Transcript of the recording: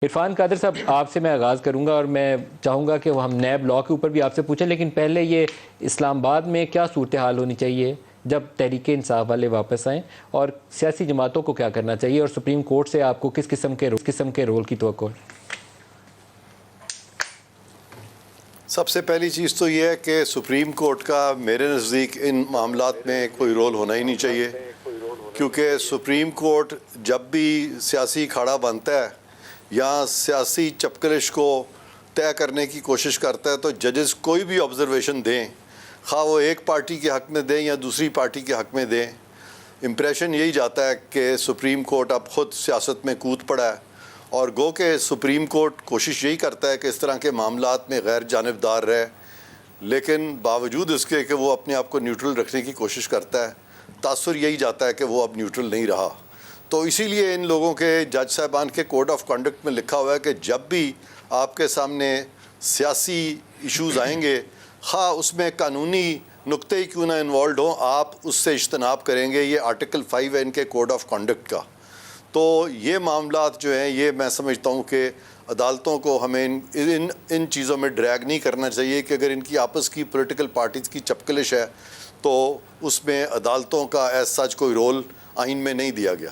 عرفان قادر صاحب، آپ سے میں آغاز کروں گا اور میں چاہوں گا کہ وہ ہم نیب لاء کے اوپر بھی آپ سے پوچھیں، لیکن پہلے یہ اسلام آباد میں کیا صورتحال ہونی چاہیے جب تحریک انصاف والے واپس آئیں، اور سیاسی جماعتوں کو کیا کرنا چاہیے، اور سپریم کورٹ سے آپ کو کس قسم کے رول کی توقع ہے؟ سب سے پہلی چیز تو یہ ہے کہ سپریم کورٹ کا میرے نزدیک ان معاملات میں کوئی رول ہونا ہی نہیں چاہیے، کیونکہ سپریم کورٹ جب بھی سیاسی کھاڑا بنتا ہے یا سیاسی چپکلش کو طے کرنے کی کوشش کرتا ہے تو ججز کوئی بھی آبزرویشن دیں، خواہ وہ ایک پارٹی کے حق میں دیں یا دوسری پارٹی کے حق میں دیں، امپریشن یہی جاتا ہے کہ سپریم کورٹ اب خود سیاست میں کود پڑا ہے، اور گو کہ سپریم کورٹ کوشش یہی کرتا ہے کہ اس طرح کے معاملات میں غیر جانبدار رہے، لیکن باوجود اس کے کہ وہ اپنے آپ کو نیوٹرل رکھنے کی کوشش کرتا ہے، تاثر یہی جاتا ہے کہ وہ اب نیوٹرل نہیں رہا۔ تو اسی لیے ان لوگوں کے جج صاحبان کے کوڈ آف کنڈکٹ میں لکھا ہوا ہے کہ جب بھی آپ کے سامنے سیاسی ایشوز آئیں گے، خواہ اس میں قانونی نقطے ہی کیوں نہ انوالوڈ ہوں، آپ اس سے اجتناب کریں گے۔ یہ آرٹیکل 5 ہے ان کے کوڈ آف کنڈکٹ کا۔ تو یہ معاملات جو ہیں، یہ میں سمجھتا ہوں کہ عدالتوں کو ہمیں ان چیزوں میں ڈریگ نہیں کرنا چاہیے کہ اگر ان کی آپس کی پولیٹیکل پارٹیز کی چپکلش ہے تو اس میں عدالتوں کا ایز سچ کوئی رول آئین میں نہیں دیا گیا۔